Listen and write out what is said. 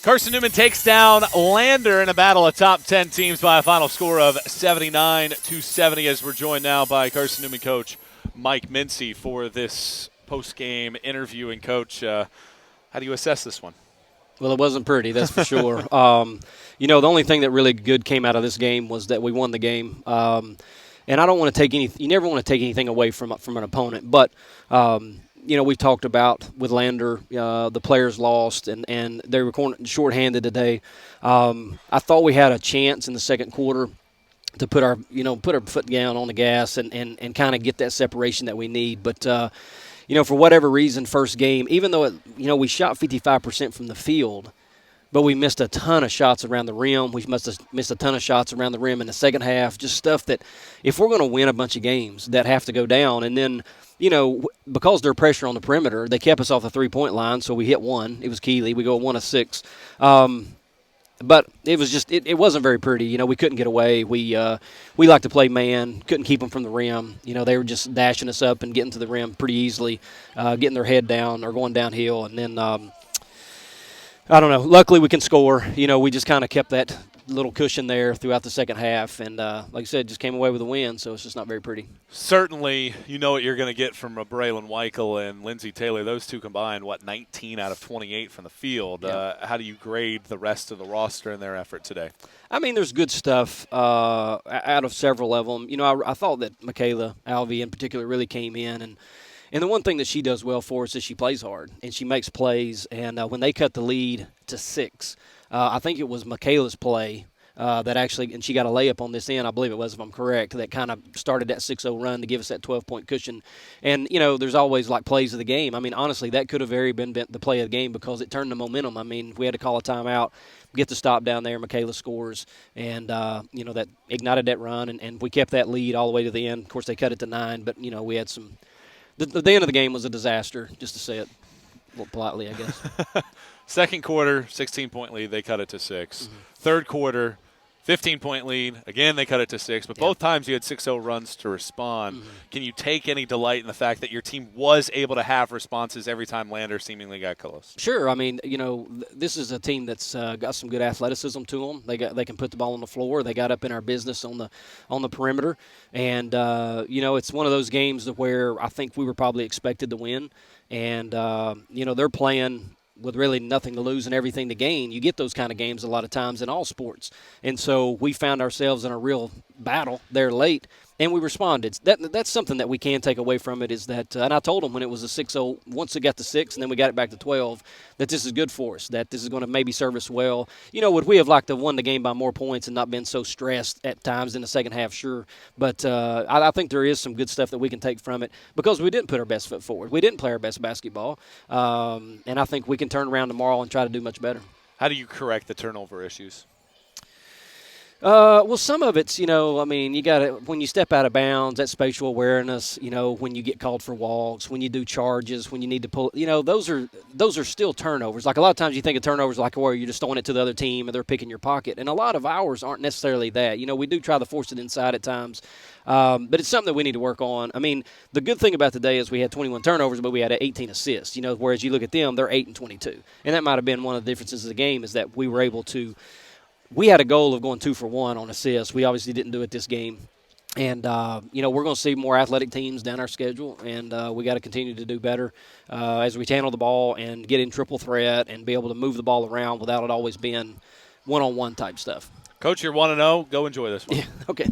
Carson-Newman takes down Lander in a battle of top 10 teams by a final score of 79-70 as we're joined now by Carson-Newman coach Mike Mincey for this post-game interview. And, Coach, how do you assess this one? Well, it wasn't pretty, that's for sure. The only thing that really good came out of this game was that we won the game. And I don't want to take you never want to take anything away from an opponent. But, we talked about with Lander, the players lost, and they were shorthanded today. I thought we had a chance in the second quarter to put our foot down on the gas and kind of get that separation that we need. But, for whatever reason, first game, even though, we shot 55% from the field, but we missed a ton of shots around the rim. We must have missed a ton of shots around the rim in the second half, just stuff that if we're going to win a bunch of games that have to go down. And then, because their pressure on the perimeter, they kept us off the three-point line, so we hit one. It was Keeley. We go 1 of 6. But it was just it wasn't very pretty. We couldn't get away. We like to play man. Couldn't keep them from the rim. They were just dashing us up and getting to the rim pretty easily, getting their head down or going downhill. And then, I don't know. Luckily, we can score. We just kind of kept that little cushion there throughout the second half. And like I said, just came away with a win, so it's just not very pretty. Certainly, you know what you're going to get from Braylon Weichel and Lindsey Taylor. Those two combined, 19 out of 28 from the field. Yeah. How do you grade the rest of the roster and their effort today? I mean, there's good stuff out of several of them. I thought that Michaela Alvey in particular really came in. And the one thing that she does well for us is she plays hard, and she makes plays. And when they cut the lead to 6, I think it was Michaela's play that actually – and she got a layup on this end, I believe it was, if I'm correct, that kind of started that 6-0 run to give us that 12-point cushion. And, there's always, plays of the game. I mean, honestly, that could have very been the play of the game because it turned the momentum. I mean, we had to call a timeout, get the stop down there, Michaela scores, and, that ignited that run. And we kept that lead all the way to the end. Of course, they cut it to 9, but, we had some – the end of the game was a disaster, just to say it a little politely, I guess. Second quarter, 16-point lead. They cut it to 6. Mm-hmm. Third quarter, 15-point lead. Again, they cut it to 6. But both times you had 6-0 runs to respond. Mm-hmm. Can you take any delight in the fact that your team was able to have responses every time Lander seemingly got close? Sure. I mean, this is a team that's got some good athleticism to them. They can put the ball on the floor. They got up in our business on the perimeter. And, it's one of those games where I think we were probably expected to win. And, they're playing with really nothing to lose and everything to gain. You get those kind of games a lot of times in all sports. And so we found ourselves in a real battle there late, and we responded. That's something that we can take away from it is that, and I told them when it was a 6-0, once it got to 6 and then we got it back to 12, that this is good for us, that this is going to maybe serve us well. Would we have liked to have won the game by more points and not been so stressed at times in the second half? Sure. But I think there is some good stuff that we can take from it because we didn't put our best foot forward. We didn't play our best basketball. And I think we can turn around tomorrow and try to do much better. How do you correct the turnover issues? Well, some of it's, you got to, when you step out of bounds, that spatial awareness, when you get called for walks, when you do charges, when you need to pull, those are still turnovers. Like a lot of times you think of turnovers like where you're just throwing it to the other team and they're picking your pocket. And a lot of ours aren't necessarily that. We do try to force it inside at times. But it's something that we need to work on. I mean, the good thing about today is we had 21 turnovers, but we had 18 assists. Whereas you look at them, they're 8 and 22. And that might have been one of the differences of the game is that we were able to – we had a goal of going 2 for 1 on assists. We obviously didn't do it this game. And, we're going to see more athletic teams down our schedule, and we got to continue to do better as we handle the ball and get in triple threat and be able to move the ball around without it always being one-on-one type stuff. Coach, you're 1-0. Go enjoy this one. Yeah, okay.